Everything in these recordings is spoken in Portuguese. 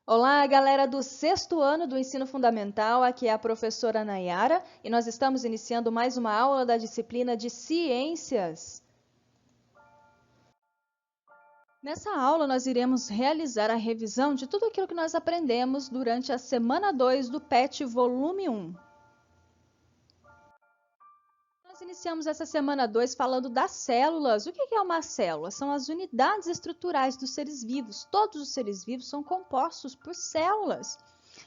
Olá, galera do sexto ano do ensino fundamental, aqui é a professora Nayara e nós estamos iniciando mais uma aula da disciplina de ciências. Nessa aula, nós iremos realizar a revisão de tudo aquilo que nós aprendemos durante a semana 2 do PET volume 1. Nós iniciamos essa semana 2 falando das células. O que é uma célula? São as unidades estruturais dos seres vivos. Todos os seres vivos são compostos por células.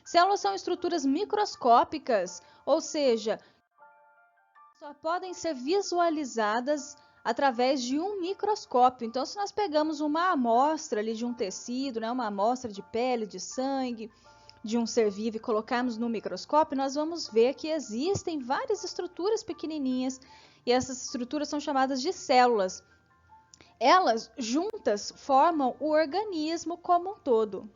Células são estruturas microscópicas, ou seja, só podem ser visualizadas através de um microscópio. Então, se nós pegamos uma amostra ali de um tecido, né, uma amostra de pele, de sangue, de um ser vivo e colocarmos no microscópio, nós vamos ver que existem várias estruturas pequenininhas e essas estruturas são chamadas de células. Elas juntas formam o organismo como um todo.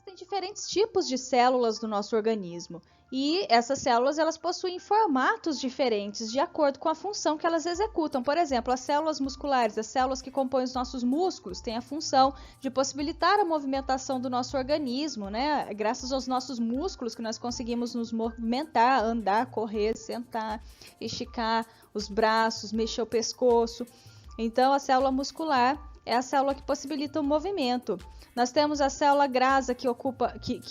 Tem diferentes tipos de células no nosso organismo e essas células elas possuem formatos diferentes de acordo com a função que elas executam. Por exemplo, as células musculares, as células que compõem os nossos músculos, têm a função de possibilitar a movimentação do nosso organismo, né? Graças aos nossos músculos que nós conseguimos nos movimentar, andar, correr, sentar, esticar os braços, mexer o pescoço. Então, a célula muscular é a célula que possibilita o movimento. Nós temos a célula grasa que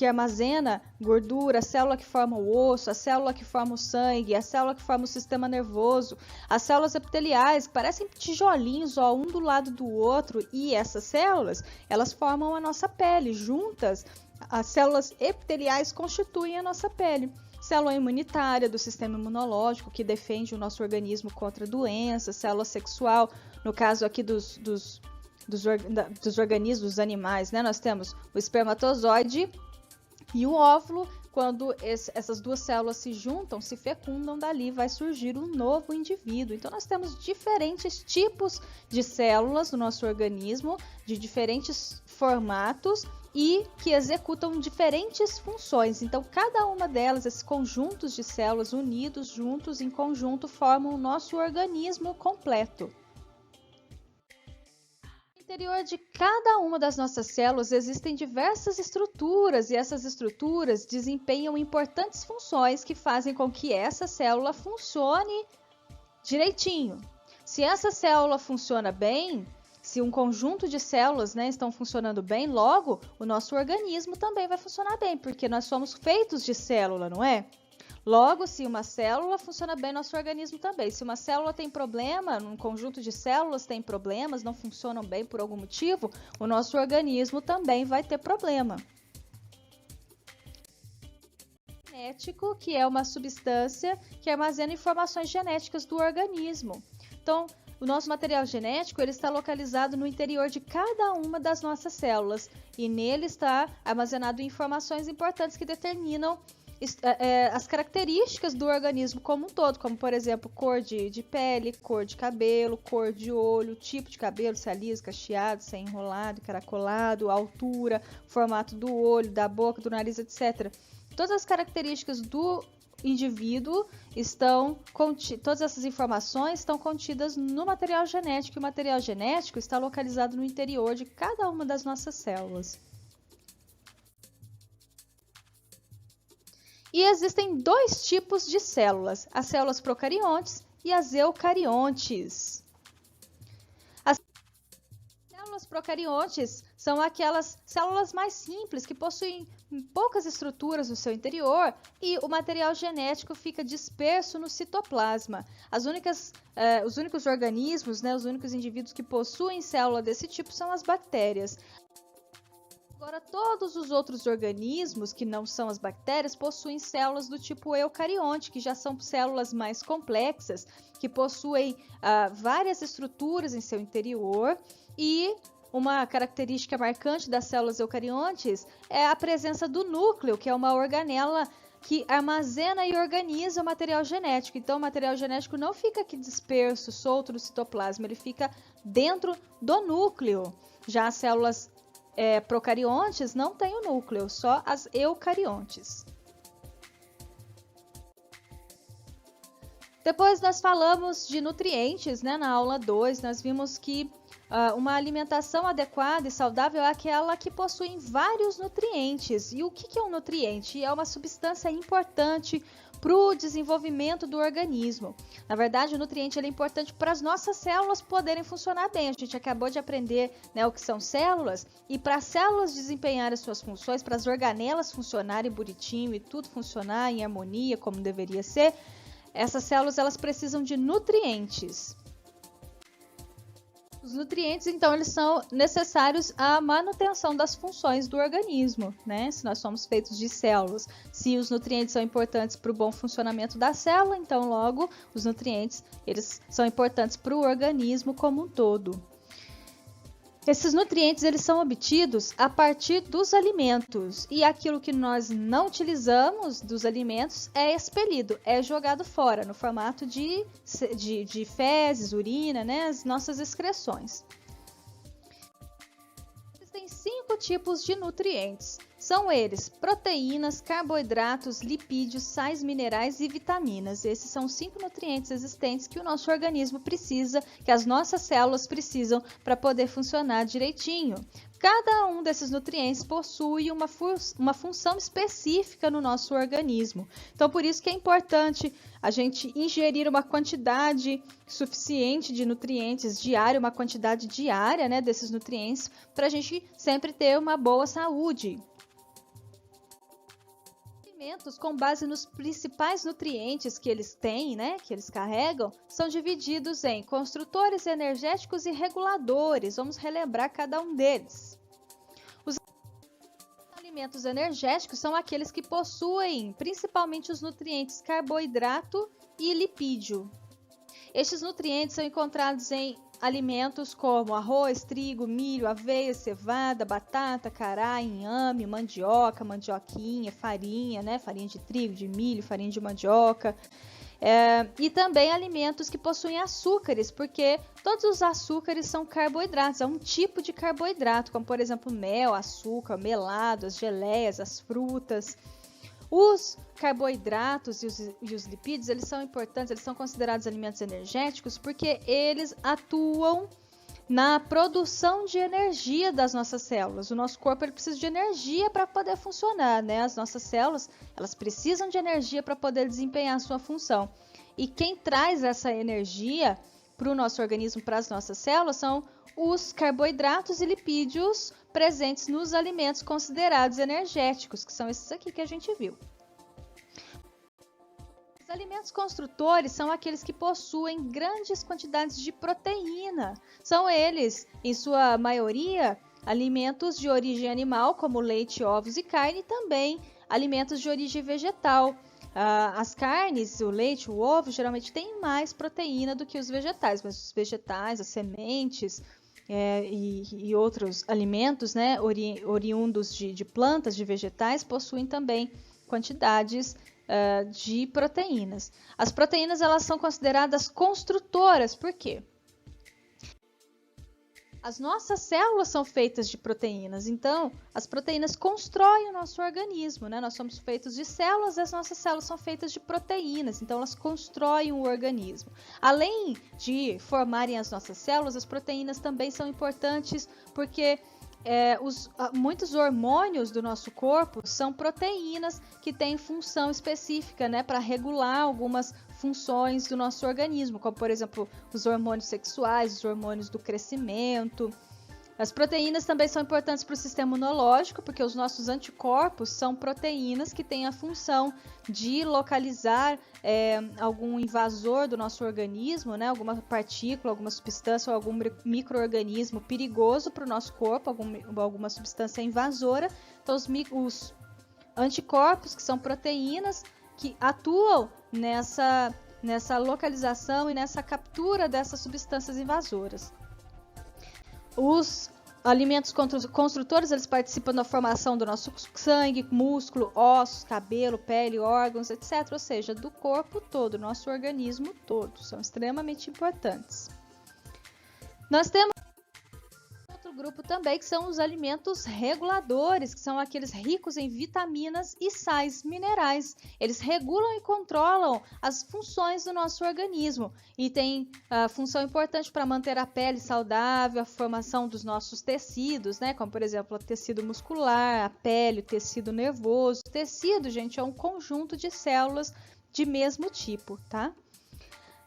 armazena gordura, a célula que forma o osso, a célula que forma o sangue, a célula que forma o sistema nervoso, as células epiteliais, que parecem tijolinhos, ó, um do lado do outro, e essas células, elas formam a nossa pele. Juntas, as células epiteliais constituem a nossa pele. Célula imunitária do sistema imunológico, que defende o nosso organismo contra doenças, célula sexual, no caso aqui dos organismos, dos animais, né? Nós temos o espermatozoide e o óvulo. Quando essas duas células se juntam, se fecundam, dali vai surgir um novo indivíduo. Então, nós temos diferentes tipos de células no nosso organismo, de diferentes formatos e que executam diferentes funções. Então, cada uma delas, esses conjuntos de células unidos juntos em conjunto, formam o nosso organismo completo. No interior de cada uma das nossas células existem diversas estruturas e essas estruturas desempenham importantes funções que fazem com que essa célula funcione direitinho. Se essa célula funciona bem, se um conjunto de células, né, estão funcionando bem, logo o nosso organismo também vai funcionar bem, porque nós somos feitos de célula, não é? Logo, se uma célula funciona bem, nosso organismo também. Se uma célula tem problema, um conjunto de células tem problemas, não funcionam bem por algum motivo, o nosso organismo também vai ter problema. Genético, que é uma substância que armazena informações genéticas do organismo. Então, o nosso material genético ele está localizado no interior de cada uma das nossas células e nele está armazenado informações importantes que determinam as características do organismo como um todo, como por exemplo cor de pele, cor de cabelo, cor de olho, tipo de cabelo, se é liso, cacheado, se é enrolado, encaracolado, altura, formato do olho, da boca, do nariz, etc. Todas as características do indivíduo todas essas informações estão contidas no material genético, e o material genético está localizado no interior de cada uma das nossas células. E existem dois tipos de células, as células procariontes e as eucariontes. As células procariontes são aquelas células mais simples que possuem poucas estruturas no seu interior e o material genético fica disperso no citoplasma. Os únicos organismos, né, os únicos indivíduos que possuem célula desse tipo são as bactérias. Agora, todos os outros organismos, que não são as bactérias, possuem células do tipo eucarionte, que já são células mais complexas, que possuem várias estruturas em seu interior. E uma característica marcante das células eucariontes é a presença do núcleo, que é uma organela que armazena e organiza o material genético. Então, o material genético não fica aqui disperso, solto no citoplasma, ele fica dentro do núcleo. Já as células procariontes não têm o núcleo, só as eucariontes. Depois nós falamos de nutrientes, né? Na aula 2, nós vimos que Uma alimentação adequada e saudável é aquela que possui vários nutrientes. E o que é um nutriente? É uma substância importante para o desenvolvimento do organismo. Na verdade, o nutriente é importante para as nossas células poderem funcionar bem. A gente acabou de aprender, né, o que são células, e para as células desempenharem suas funções, para as organelas funcionarem bonitinho e tudo funcionar em harmonia como deveria ser, essas células elas precisam de nutrientes. Os nutrientes, então, eles são necessários à manutenção das funções do organismo, né? Se nós somos feitos de células, se os nutrientes são importantes para o bom funcionamento da célula, então, logo, os nutrientes, eles são importantes para o organismo como um todo. Esses nutrientes, eles são obtidos a partir dos alimentos, e aquilo que nós não utilizamos dos alimentos é expelido, é jogado fora, no formato de fezes, urina, né, as nossas excreções. Existem 5 tipos de nutrientes. São eles: proteínas, carboidratos, lipídios, sais minerais e vitaminas. Esses são 5 nutrientes existentes que o nosso organismo precisa, que as nossas células precisam para poder funcionar direitinho. Cada um desses nutrientes possui uma função específica no nosso organismo. Então, por isso que é importante a gente ingerir uma quantidade suficiente de nutrientes diária, uma quantidade diária, né, desses nutrientes, para a gente sempre ter uma boa saúde. Alimentos com base nos principais nutrientes que eles têm, né, que eles carregam, são divididos em construtores energéticos e reguladores. Vamos relembrar cada um deles. Os alimentos energéticos são aqueles que possuem principalmente os nutrientes carboidrato e lipídio. Estes nutrientes são encontrados em alimentos como arroz, trigo, milho, aveia, cevada, batata, cará, inhame, mandioca, mandioquinha, farinha, né? Farinha de trigo, de milho, farinha de mandioca. E também alimentos que possuem açúcares, porque todos os açúcares são carboidratos, é um tipo de carboidrato, como por exemplo mel, açúcar, melado, as geleias, as frutas. Os carboidratos e os lipídios, eles são importantes, eles são considerados alimentos energéticos porque eles atuam na produção de energia das nossas células. O nosso corpo ele precisa de energia para poder funcionar, né? As nossas células, elas precisam de energia para poder desempenhar a sua função. E quem traz essa energia para o nosso organismo, para as nossas células, são os carboidratos e lipídios presentes nos alimentos considerados energéticos, que são esses aqui que a gente viu. Os alimentos construtores são aqueles que possuem grandes quantidades de proteína. São eles, em sua maioria, alimentos de origem animal, como leite, ovos e carne, e também alimentos de origem vegetal. As carnes, o leite, o ovo, geralmente têm mais proteína do que os vegetais, mas os vegetais, as sementes e outros alimentos, né, oriundos de plantas, de vegetais, possuem também quantidades de proteínas. As proteínas elas são consideradas construtoras, por quê? As nossas células são feitas de proteínas, então as proteínas constroem o nosso organismo, né? Nós somos feitos de células, as nossas células são feitas de proteínas, então elas constroem o organismo. Além de formarem as nossas células, as proteínas também são importantes porque muitos hormônios do nosso corpo são proteínas que têm função específica, né, para regular algumas funções do nosso organismo, como por exemplo os hormônios sexuais, os hormônios do crescimento. As proteínas também são importantes para o sistema imunológico, porque os nossos anticorpos são proteínas que têm a função de localizar algum invasor do nosso organismo, né? Alguma partícula, alguma substância ou algum micro-organismo perigoso para o nosso corpo, alguma substância invasora. Então, os anticorpos, que são proteínas que atuam nessa localização e nessa captura dessas substâncias invasoras. Os alimentos construtores, eles participam da formação do nosso sangue, músculo, ossos, cabelo, pele, órgãos, etc. Ou seja, do corpo todo, nosso organismo todo. São extremamente importantes. Nós temos outro grupo também que são os alimentos reguladores, que são aqueles ricos em vitaminas e sais minerais. Eles regulam e controlam as funções do nosso organismo e tem função importante para manter a pele saudável, a formação dos nossos tecidos, né? Como por exemplo o tecido muscular, a pele, o tecido nervoso. O tecido, gente, é um conjunto de células de mesmo tipo, tá?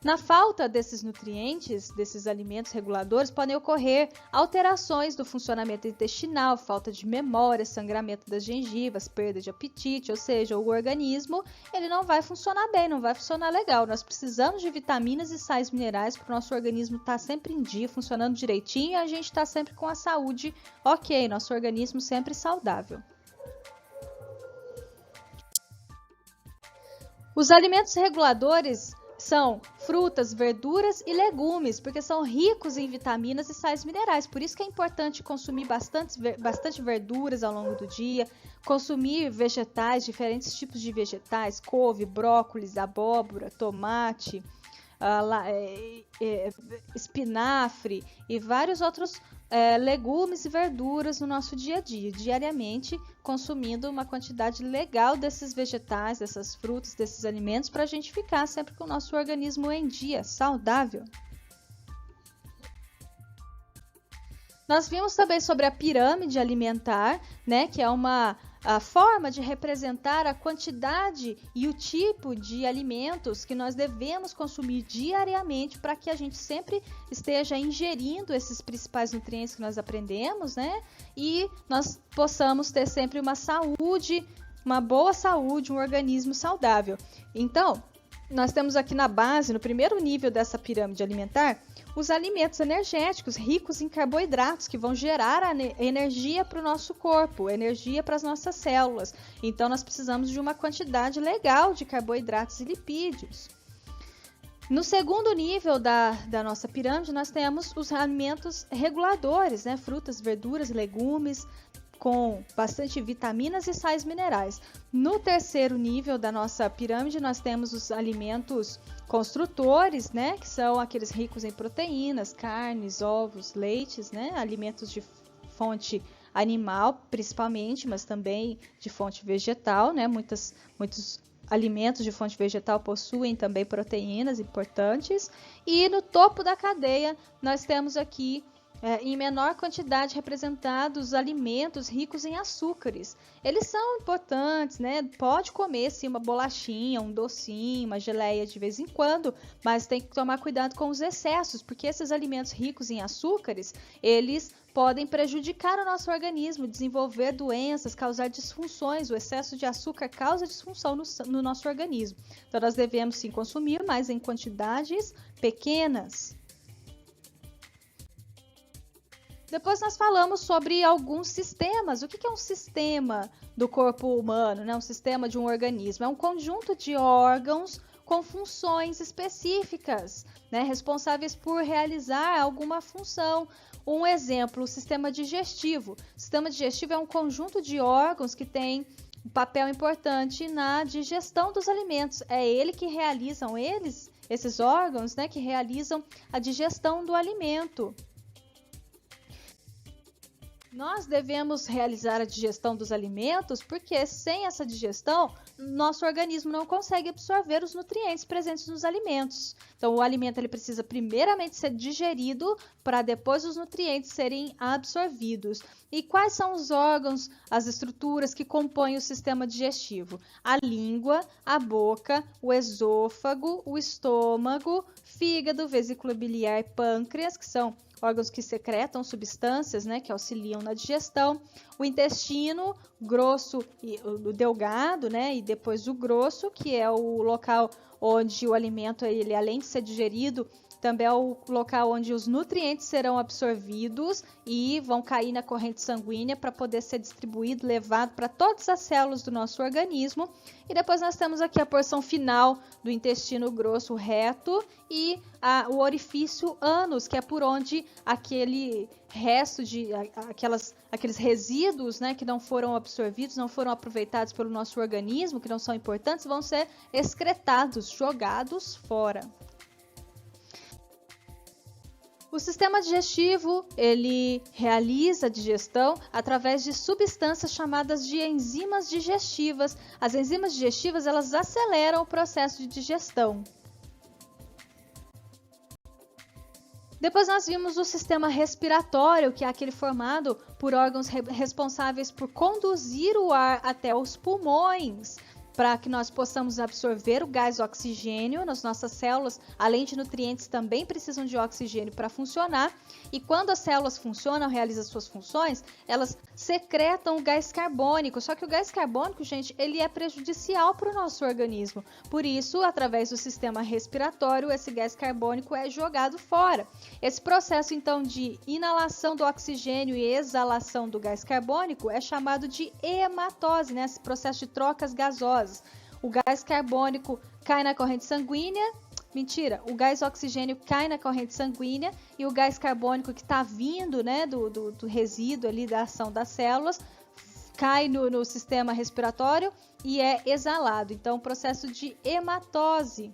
Na falta desses nutrientes, desses alimentos reguladores, podem ocorrer alterações do funcionamento intestinal, falta de memória, sangramento das gengivas, perda de apetite, ou seja, o organismo ele não vai funcionar bem, não vai funcionar legal. Nós precisamos de vitaminas e sais minerais para o nosso organismo estar sempre em dia, funcionando direitinho e a gente estar sempre com a saúde ok, nosso organismo sempre saudável. Os alimentos reguladores são frutas, verduras e legumes, porque são ricos em vitaminas e sais minerais. Por isso que é importante consumir bastante verduras ao longo do dia, consumir vegetais, diferentes tipos de vegetais, couve, brócolis, abóbora, tomate, espinafre e vários outros legumes e verduras no nosso dia a dia, diariamente consumindo uma quantidade legal desses vegetais, dessas frutas, desses alimentos, para a gente ficar sempre com o nosso organismo em dia, saudável. Nós vimos também sobre a pirâmide alimentar, né, que é a forma de representar a quantidade e o tipo de alimentos que nós devemos consumir diariamente para que a gente sempre esteja ingerindo esses principais nutrientes que nós aprendemos, né? E nós possamos ter sempre uma saúde, uma boa saúde, um organismo saudável. Então, nós temos aqui na base, no primeiro nível dessa pirâmide alimentar, os alimentos energéticos ricos em carboidratos que vão gerar energia para o nosso corpo, energia para as nossas células. Então, nós precisamos de uma quantidade legal de carboidratos e lipídios. No segundo nível da nossa pirâmide, nós temos os alimentos reguladores, né? Frutas, verduras, legumes, com bastante vitaminas e sais minerais. No terceiro nível da nossa pirâmide, nós temos os alimentos construtores, né, que são aqueles ricos em proteínas, carnes, ovos, leites, né, alimentos de fonte animal, principalmente, mas também de fonte vegetal, né, muitos alimentos de fonte vegetal possuem também proteínas importantes. E no topo da cadeia, nós temos aqui em menor quantidade representados alimentos ricos em açúcares. Eles são importantes, né? Pode comer sim uma bolachinha, um docinho, uma geleia de vez em quando, mas tem que tomar cuidado com os excessos, porque esses alimentos ricos em açúcares, eles podem prejudicar o nosso organismo, desenvolver doenças, causar disfunções. O excesso de açúcar causa disfunção no nosso organismo. Então nós devemos sim consumir, mas em quantidades pequenas. Depois nós falamos sobre alguns sistemas. O que é um sistema do corpo humano, né? Um sistema de um organismo? É um conjunto de órgãos com funções específicas, né? Responsáveis por realizar alguma função. Um exemplo, o sistema digestivo. O sistema digestivo é um conjunto de órgãos que tem um papel importante na digestão dos alimentos. É ele que realizam, esses órgãos, né, que realizam a digestão do alimento. Nós devemos realizar a digestão dos alimentos porque sem essa digestão, nosso organismo não consegue absorver os nutrientes presentes nos alimentos. Então, o alimento ele precisa primeiramente ser digerido para depois os nutrientes serem absorvidos. E quais são os órgãos, as estruturas que compõem o sistema digestivo? A língua, a boca, o esôfago, o estômago, fígado, vesícula biliar e pâncreas, que são órgãos que secretam substâncias, né, que auxiliam na digestão, o intestino grosso e o delgado, né, e depois o grosso, que é o local onde o alimento, ele, além de ser digerido, também é o local onde os nutrientes serão absorvidos e vão cair na corrente sanguínea para poder ser distribuído, levado para todas as células do nosso organismo. E depois nós temos aqui a porção final do intestino grosso reto e o orifício ânus, que é por onde aquele resto de aqueles resíduos, né, que não foram absorvidos, não foram aproveitados pelo nosso organismo, que não são importantes, vão ser excretados, jogados fora. O sistema digestivo, ele realiza a digestão através de substâncias chamadas de enzimas digestivas. As enzimas digestivas, elas aceleram o processo de digestão. Depois nós vimos o sistema respiratório, que é aquele formado por órgãos responsáveis por conduzir o ar até os pulmões, para que nós possamos absorver o gás oxigênio nas nossas células. Além de nutrientes, também precisam de oxigênio para funcionar. E quando as células funcionam, realizam suas funções, elas secretam o gás carbônico. Só que o gás carbônico, gente, ele é prejudicial para o nosso organismo. Por isso, através do sistema respiratório, esse gás carbônico é jogado fora. Esse processo, então, de inalação do oxigênio e exalação do gás carbônico é chamado de hematose, né? Esse processo de trocas gasosas. O gás carbônico cai na corrente sanguínea, o gás oxigênio cai na corrente sanguínea e o gás carbônico que está vindo, né, do resíduo ali da ação das células, cai no sistema respiratório e é exalado. Então, o processo de hematose.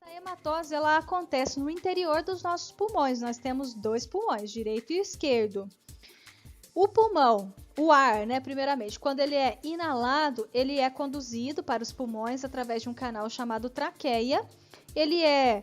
A hematose, ela acontece no interior dos nossos pulmões. Nós temos 2 pulmões, direito e esquerdo. O pulmão, o ar, né, primeiramente, quando ele é inalado, ele é conduzido para os pulmões através de um canal chamado traqueia. Ele é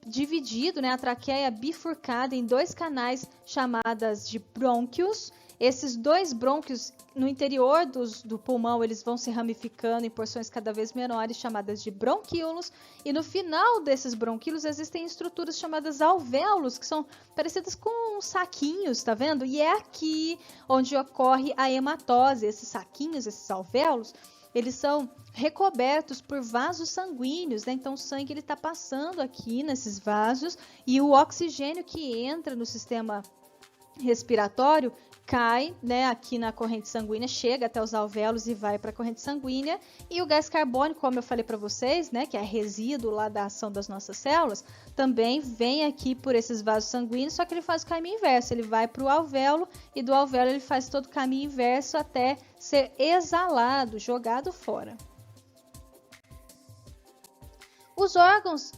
dividido, né, a traqueia é bifurcada em 2 canais chamados de brônquios. Esses 2 brônquios no interior do pulmão, eles vão se ramificando em porções cada vez menores, chamadas de bronquíolos. E no final desses bronquíolos existem estruturas chamadas alvéolos, que são parecidas com saquinhos, tá vendo? E é aqui onde ocorre a hematose. Esses saquinhos, esses alvéolos, eles são recobertos por vasos sanguíneos, né? Então o sangue está passando aqui nesses vasos e o oxigênio que entra no sistema respiratório cai, né, aqui na corrente sanguínea, chega até os alvéolos e vai para a corrente sanguínea. E o gás carbônico, como eu falei para vocês, né, que é resíduo lá da ação das nossas células, também vem aqui por esses vasos sanguíneos, só que ele faz o caminho inverso. Ele vai para o alvéolo e do alvéolo ele faz todo o caminho inverso até ser exalado, jogado fora. Os órgãos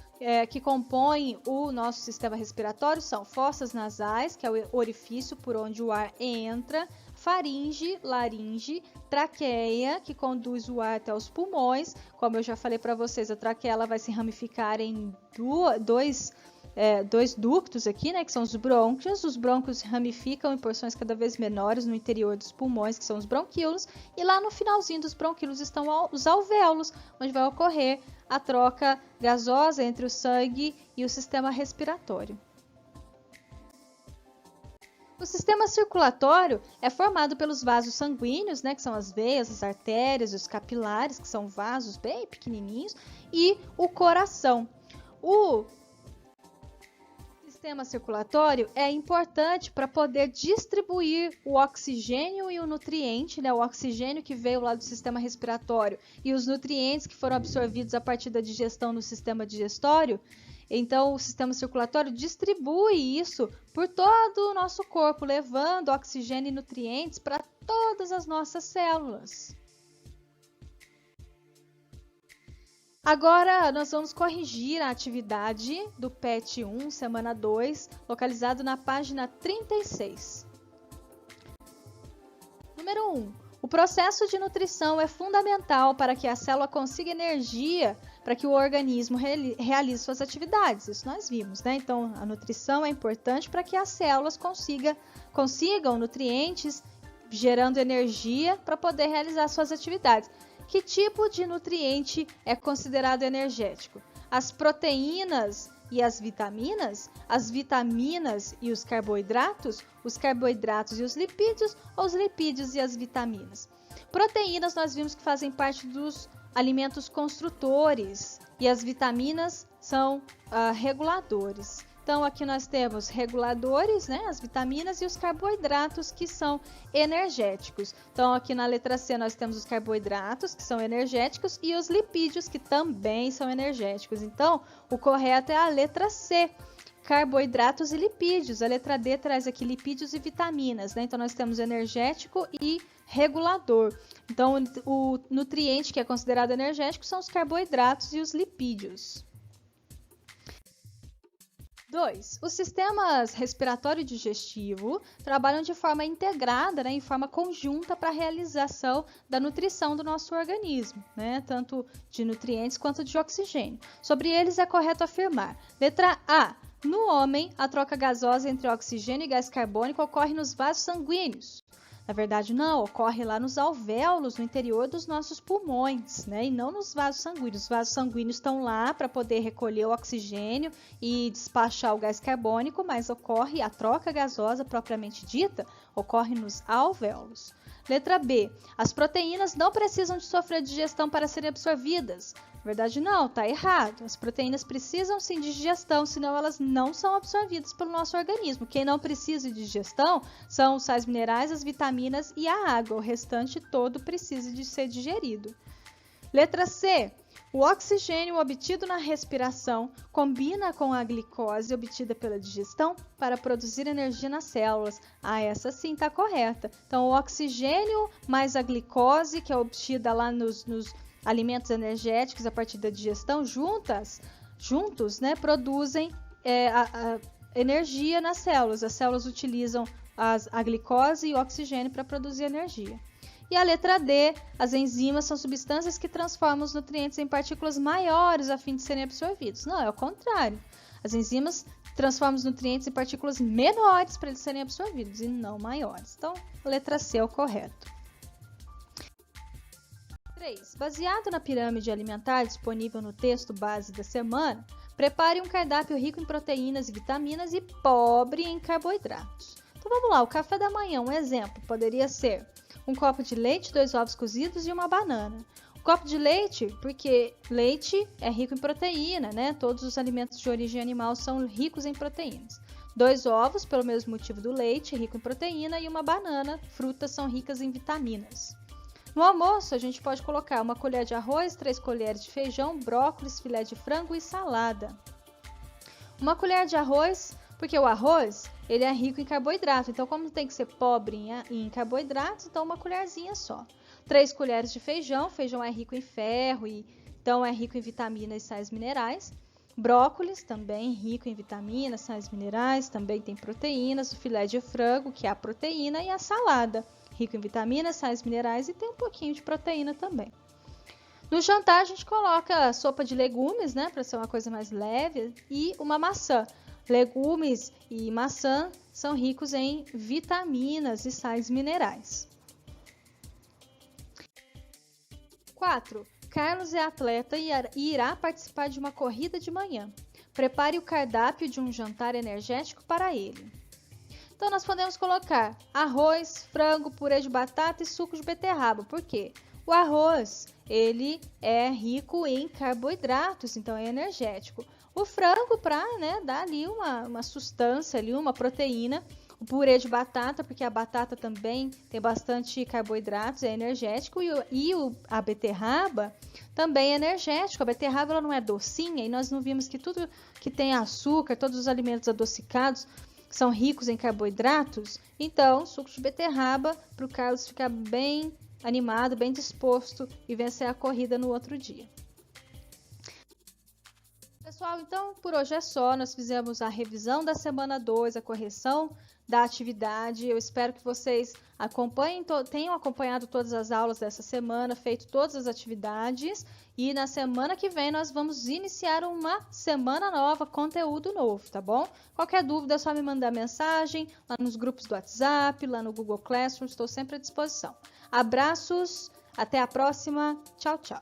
que compõem o nosso sistema respiratório são fossas nasais, que é o orifício por onde o ar entra, faringe, laringe, traqueia, que conduz o ar até os pulmões. Como eu já falei para vocês, a traqueia ela vai se ramificar em dois ductos aqui, né, que são os brônquios. Os brônquios se ramificam em porções cada vez menores no interior dos pulmões, que são os bronquíolos, e lá no finalzinho dos bronquíolos estão os alvéolos, onde vai ocorrer a troca gasosa entre o sangue e o sistema respiratório. O sistema circulatório é formado pelos vasos sanguíneos, né, que são as veias, as artérias, os capilares, que são vasos bem pequenininhos, e o coração. O sistema circulatório é importante para poder distribuir o oxigênio e o nutriente, né? O oxigênio que veio lá do sistema respiratório e os nutrientes que foram absorvidos a partir da digestão no sistema digestório. Então, o sistema circulatório distribui isso por todo o nosso corpo, levando oxigênio e nutrientes para todas as nossas células. Agora, nós vamos corrigir a atividade do PET 1, semana 2, localizado na página 36. Número 1. O processo de nutrição é fundamental para que a célula consiga energia para que o organismo realize suas atividades. Isso nós vimos, né? Então, a nutrição é importante para que as células consigam nutrientes, gerando energia para poder realizar suas atividades. Que tipo de nutriente é considerado energético? As proteínas e as vitaminas e os carboidratos e os lipídios, ou os lipídios e as vitaminas? Proteínas nós vimos que fazem parte dos alimentos construtores e as vitaminas são reguladores. Então, aqui nós temos reguladores, né, as vitaminas e os carboidratos que são energéticos. Então, aqui na letra C nós temos os carboidratos que são energéticos e os lipídios que também são energéticos. Então, o correto é a letra C, carboidratos e lipídios. A letra D traz aqui lipídios e vitaminas, né? Então, nós temos energético e regulador. Então, o nutriente que é considerado energético são os carboidratos e os lipídios. 2. Os sistemas respiratório e digestivo trabalham de forma integrada, né, em forma conjunta para a realização da nutrição do nosso organismo, né, tanto de nutrientes quanto de oxigênio. Sobre eles é correto afirmar. Letra A. No homem, a troca gasosa entre oxigênio e gás carbônico ocorre nos vasos sanguíneos. Na verdade, não, ocorre lá nos alvéolos, no interior dos nossos pulmões, né? E não nos vasos sanguíneos. Os vasos sanguíneos estão lá para poder recolher o oxigênio e despachar o gás carbônico, mas ocorre a troca gasosa propriamente dita, ocorre nos alvéolos. Letra B. As proteínas não precisam de sofrer digestão para serem absorvidas. Na verdade, não, está errado. As proteínas precisam sim de digestão, senão elas não são absorvidas pelo nosso organismo. Quem não precisa de digestão são os sais minerais, as vitaminas e a água. O restante todo precisa de ser digerido. Letra C. O oxigênio obtido na respiração combina com a glicose obtida pela digestão para produzir energia nas células. Ah, essa sim está correta. Então, o oxigênio mais a glicose, que é obtida lá nos alimentos energéticos a partir da digestão, juntos, né, produzem a energia nas células. As células utilizam a glicose e o oxigênio para produzir energia. E a letra D, as enzimas são substâncias que transformam os nutrientes em partículas maiores a fim de serem absorvidos. Não, é o contrário. As enzimas transformam os nutrientes em partículas menores para eles serem absorvidos e não maiores. Então, a letra C é o correto. 3. Baseado na pirâmide alimentar disponível no texto base da semana, prepare um cardápio rico em proteínas e vitaminas e pobre em carboidratos. Então vamos lá, o café da manhã, um exemplo, poderia ser um copo de leite, 2 ovos cozidos e uma banana. Um copo de leite, porque leite é rico em proteína, né? Todos os alimentos de origem animal são ricos em proteínas. 2 ovos, pelo mesmo motivo do leite, rico em proteína, e uma banana, frutas são ricas em vitaminas. No almoço, a gente pode colocar 1 colher de arroz, 3 colheres de feijão, brócolis, filé de frango e salada. 1 colher de arroz, porque o arroz ele é rico em carboidrato, então como tem que ser pobre em carboidratos, então 1 colherzinha só. 3 colheres de feijão, feijão é rico em ferro, então é rico em vitaminas e sais minerais. Brócolis também rico em vitaminas, sais minerais, também tem proteínas. O filé de frango, que é a proteína, e a salada, rico em vitaminas, sais minerais e tem um pouquinho de proteína também. No jantar a gente coloca sopa de legumes, né, para ser uma coisa mais leve, e uma maçã. Legumes e maçã são ricos em vitaminas e sais minerais. 4. Carlos é atleta e irá participar de uma corrida de manhã. Prepare o cardápio de um jantar energético para ele. Então, nós podemos colocar arroz, frango, purê de batata e suco de beterraba. Por quê? O arroz, ele é rico em carboidratos, então é energético. O frango para, né, dar ali uma sustância, ali, uma proteína. O purê de batata, porque a batata também tem bastante carboidratos, é energético. A beterraba também é energético. A beterraba ela não é docinha e nós não vimos que tudo que tem açúcar, todos os alimentos adocicados, são ricos em carboidratos. Então, suco de beterraba para o Carlos ficar bem animado, bem disposto e vencer a corrida no outro dia. Pessoal, então por hoje é só. Nós fizemos a revisão da semana 2, a correção da atividade. Eu espero que vocês tenham acompanhado todas as aulas dessa semana, feito todas as atividades. E na semana que vem nós vamos iniciar uma semana nova, conteúdo novo, tá bom? Qualquer dúvida é só me mandar mensagem lá nos grupos do WhatsApp, lá no Google Classroom, estou sempre à disposição. Abraços, até a próxima, tchau, tchau.